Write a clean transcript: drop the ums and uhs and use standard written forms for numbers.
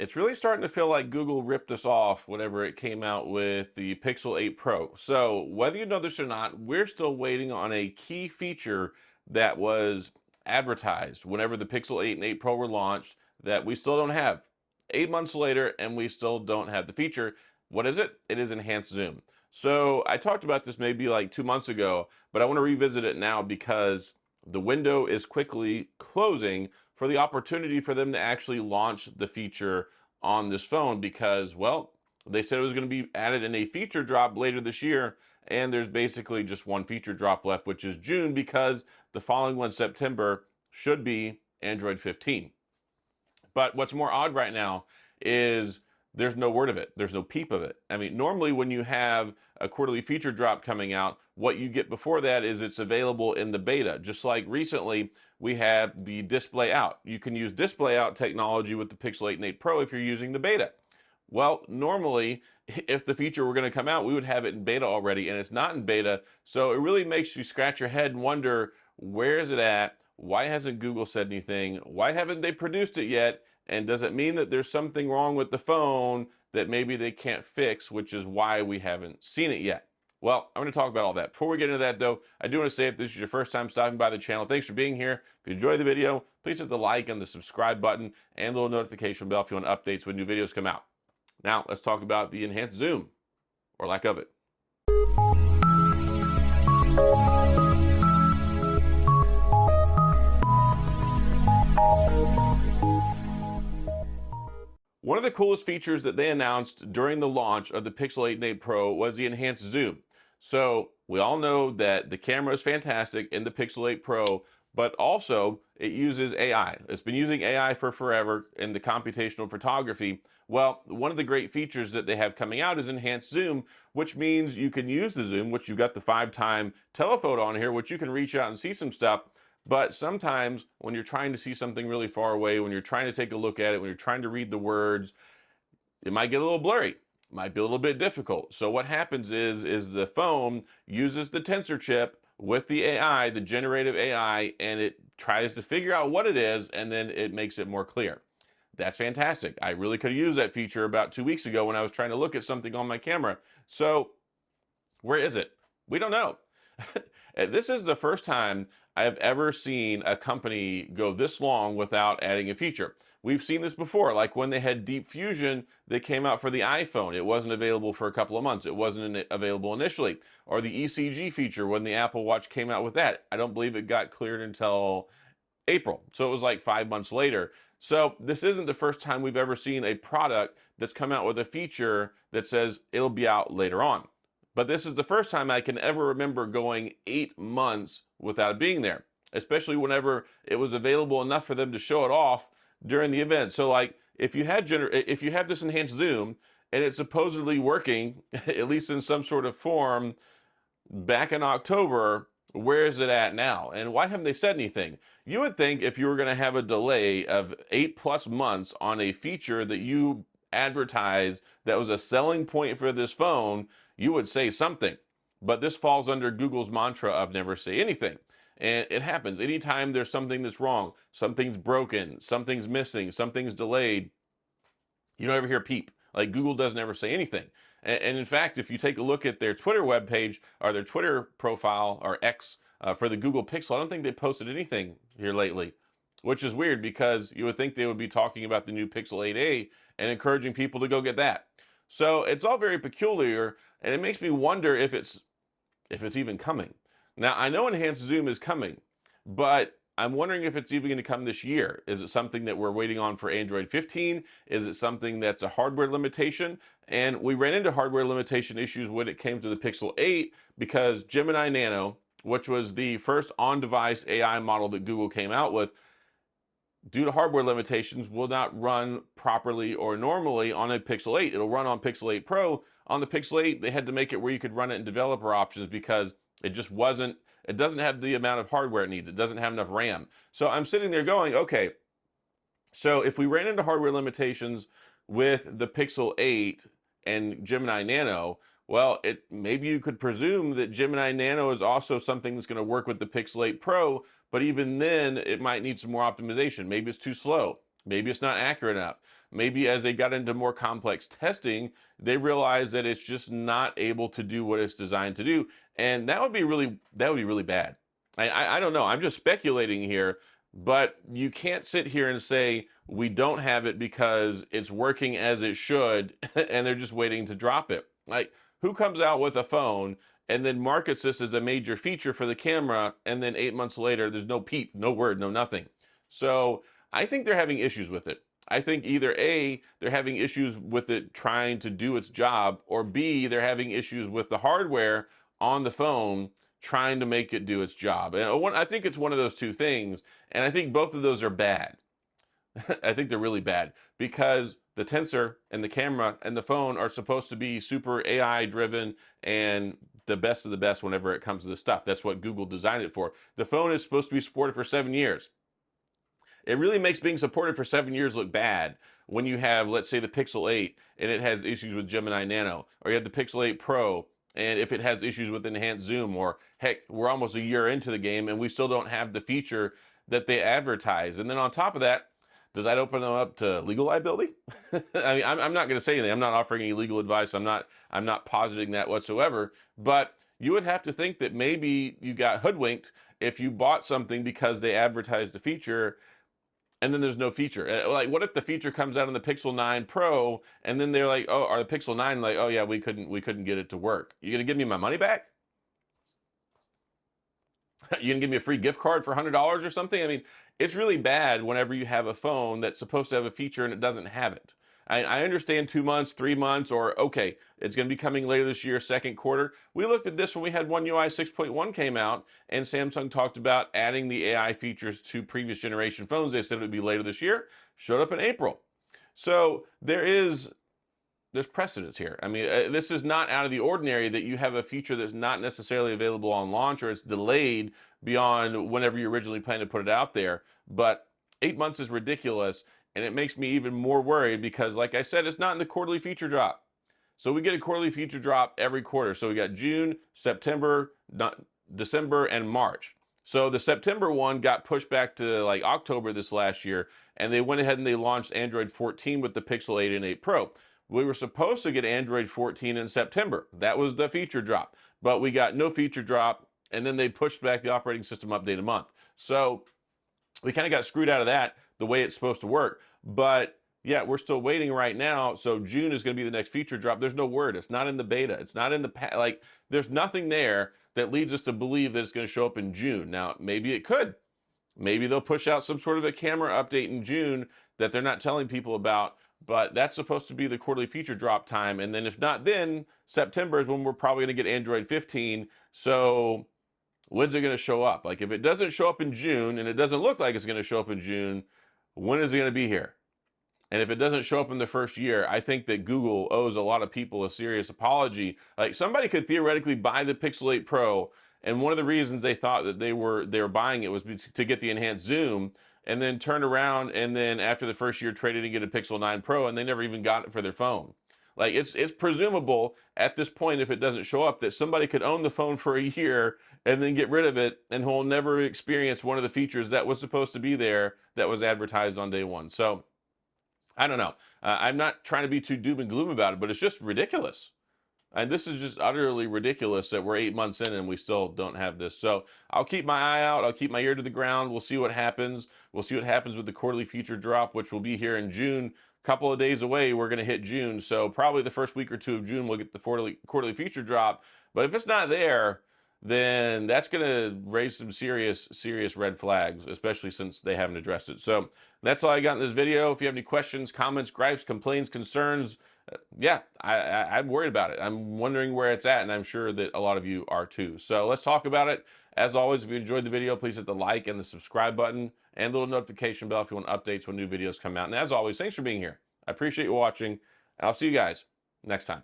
It's really starting to feel like Google ripped us off whenever it came out with the Pixel 8 Pro. So, whether you know this or not, we're still waiting on a key feature that was advertised whenever the Pixel 8 and 8 Pro were launched that we still don't have. 8 months later, and we still don't have the feature. What is it? It is enhanced zoom. So, I talked about this maybe like 2 months ago, but I want to revisit it now because the window is quickly closing for the opportunity for them to actually launch the feature on this phone because, well, they said it was going to be added in a feature drop later this year, and there's basically just one feature drop left, which is June, because the following one, September, should be Android 15. But what's more odd right now is there's no word of it. There's no peep of it. I mean, normally when you have a quarterly feature drop coming out, what you get before that is it's available in the beta. Just like recently, we had the display out. You can use display out technology with the Pixel 8 and 8 Pro if you're using the beta. Well, normally, if the feature were going to come out, we would have it in beta already, and it's not in beta. So it really makes you scratch your head and wonder, where is it at? Why hasn't Google said anything? Why haven't they produced it yet? And does it mean that there's something wrong with the phone that maybe they can't fix, which is why we haven't seen it yet? Well, I'm going to talk about all that. Before we get into that, though, I do want to say if this is your first time stopping by the channel, thanks for being here. If you enjoyed the video, please hit the like and the subscribe button and the little notification bell if you want updates when new videos come out. Now, let's talk about the enhanced zoom, or lack of it. One of the coolest features that they announced during the launch of the Pixel 8 and 8 Pro was the enhanced zoom. So we all know that the camera is fantastic in the Pixel 8 Pro, but also it uses AI. It's been using AI for forever in the computational photography. Well, one of the great features that they have coming out is enhanced zoom, which means you can use the zoom, which you've got the 5-time telephoto on here, which you can reach out and see some stuff. But sometimes when you're trying to see something really far away, when you're trying to take a look at it, when you're trying to read the words, it might get a little blurry, might be a little bit difficult. So what happens is the phone uses the tensor chip with the AI, the generative AI, and it tries to figure out what it is, and then it makes it more clear. That's fantastic. I really could have used that feature about 2 weeks ago when I was trying to look at something on my camera. So where is it? We don't know. This is the first time I have ever seen a company go this long without adding a feature. We've seen this before, like when they had Deep Fusion that came out for the iPhone. It wasn't available for a couple of months. It wasn't available initially. Or the ECG feature when the Apple Watch came out with that. I don't believe it got cleared until April. So it was like 5 months later. So this isn't the first time we've ever seen a product that's come out with a feature that says it'll be out later on. But this is the first time I can ever remember going 8 months without it being there, especially whenever it was available enough for them to show it off during the event. So like if you have this enhanced zoom and it's supposedly working, at least in some sort of form, back in October, where is it at now? And why haven't they said anything? You would think if you were going to have a delay of 8+ months on a feature that you advertised that was a selling point for this phone, you would say something. But this falls under Google's mantra of never say anything. And it happens anytime there's something that's wrong, something's broken, something's missing, something's delayed. You don't ever hear peep. Like Google doesn't ever say anything. And in fact, if you take a look at their Twitter webpage or their Twitter profile or X for the Google Pixel, I don't think they posted anything here lately, which is weird because you would think they would be talking about the new Pixel 8a and encouraging people to go get that. So it's all very peculiar, and it makes me wonder if it's even coming. Now, I know enhanced zoom is coming, but I'm wondering if it's even going to come this year. Is it something that we're waiting on for Android 15? Is it something that's a hardware limitation? And we ran into hardware limitation issues when it came to the Pixel 8 because Gemini Nano, which was the first on-device AI model that Google came out with, due to hardware limitations, will not run properly or normally on a Pixel 8. It'll run on Pixel 8 Pro. On the Pixel 8, they had to make it where you could run it in developer options because it just wasn't, it doesn't have the amount of hardware it needs. It doesn't have enough RAM. So I'm sitting there going, okay, so if we ran into hardware limitations with the Pixel 8 and Gemini Nano, well, maybe you could presume that Gemini Nano is also something that's going to work with the Pixel 8 Pro, but even then it might need some more optimization. Maybe it's too slow. Maybe it's not accurate enough. maybe as they got into more complex testing, they realized that it's just not able to do what it's designed to do. And that would be really bad. I don't know. I'm just speculating here, but you can't sit here and say we don't have it because it's working as it should and they're just waiting to drop it. Like, who comes out with a phone and then markets this as a major feature for the camera, and then 8 months later there's no peep, no word, no nothing? So I think they're having issues with it. I think either A, they're having issues with it trying to do its job, or B, they're having issues with the hardware on the phone trying to make it do its job. And I think it's one of those two things, and I think both of those are bad. I think they're really bad because the tensor and the camera and the phone are supposed to be super AI driven and the best of the best whenever it comes to this stuff. That's what Google designed it for. The phone is supposed to be supported for 7 years. It really makes being supported for 7 years look bad when you have, let's say, the Pixel 8 and it has issues with Gemini Nano, or you have the Pixel 8 Pro and if it has issues with enhanced zoom, or heck, we're almost a year into the game and we still don't have the feature that they advertise. And then on top of that, does that open them up to legal liability? I mean, I'm not going to say anything. I'm not offering any legal advice. I'm not positing that whatsoever. But you would have to think that maybe you got hoodwinked if you bought something because they advertised a feature and then there's no feature. Like, what if the feature comes out on the Pixel 9 Pro and then they're like, oh, or the Pixel 9, like, oh yeah, we couldn't get it to work. You gonna give me my money back? You gonna give me a free gift card for $100 or something? I mean, it's really bad whenever you have a phone that's supposed to have a feature and it doesn't have it. I understand 2 months, 3 months, or okay, it's going to be coming later this year, second quarter. We looked at this when we had One UI 6.1 came out, and Samsung talked about adding the AI features to previous generation phones. They said it would be later this year. Showed up in April. So there's precedence here. I mean, this is not out of the ordinary that you have a feature that's not necessarily available on launch, or it's delayed beyond whenever you originally planned to put it out there. But 8 months is ridiculous, and it makes me even more worried because, like I said, it's not in the quarterly feature drop. So we get a quarterly feature drop every quarter. So we got June, September, December, and March. So the September one got pushed back to like October this last year, and they went ahead and they launched Android 14 with the Pixel 8 and 8 Pro. We were supposed to get Android 14 in September. That was the feature drop, but we got no feature drop, and then they pushed back the operating system update a month. So we kind of got screwed out of that the way it's supposed to work. But yeah, we're still waiting right now. So June is going to be the next feature drop. There's no word. It's not in the beta. It's not in the like. There's nothing there that leads us to believe that it's going to show up in June. Now, maybe it could. Maybe they'll push out some sort of a camera update in June that they're not telling people about. But that's supposed to be the quarterly feature drop time. And then if not, then September is when we're probably going to get Android 15. So when's it going to show up? Like, if it doesn't show up in June, and it doesn't look like it's going to show up in June, when is it going to be here? And if it doesn't show up in the first year, I think that Google owes a lot of people a serious apology. Like, somebody could theoretically buy the Pixel 8 Pro, and one of the reasons they thought that they were buying it was to get the enhanced zoom, and then turn around and then after the first year trade it and get a Pixel 9 Pro, and they never even got it for their phone. Like, it's presumable at this point, if it doesn't show up, that somebody could own the phone for a year and then get rid of it, and who'll never experience one of the features that was supposed to be there that was advertised on day one. So I don't know. I'm not trying to be too doom and gloom about it, but it's just ridiculous. And this is just utterly ridiculous that we're 8 months in and we still don't have this. So I'll keep my eye out. I'll keep my ear to the ground. We'll see what happens. We'll see what happens with the quarterly feature drop, which will be here in June. Couple of days away, we're going to hit June. So probably the first week or two of June, we'll get the quarterly feature drop. But if it's not there, then that's going to raise some serious red flags, especially since they haven't addressed it. So that's all I got in this video. If you have any questions, comments, gripes, complaints, concerns, yeah, I'm worried about it. I'm wondering where it's at, and I'm sure that a lot of you are too. So let's talk about it. As always, if you enjoyed the video, please hit the like and the subscribe button and the little notification bell if you want updates when new videos come out. And as always, thanks for being here. I appreciate you watching, and I'll see you guys next time.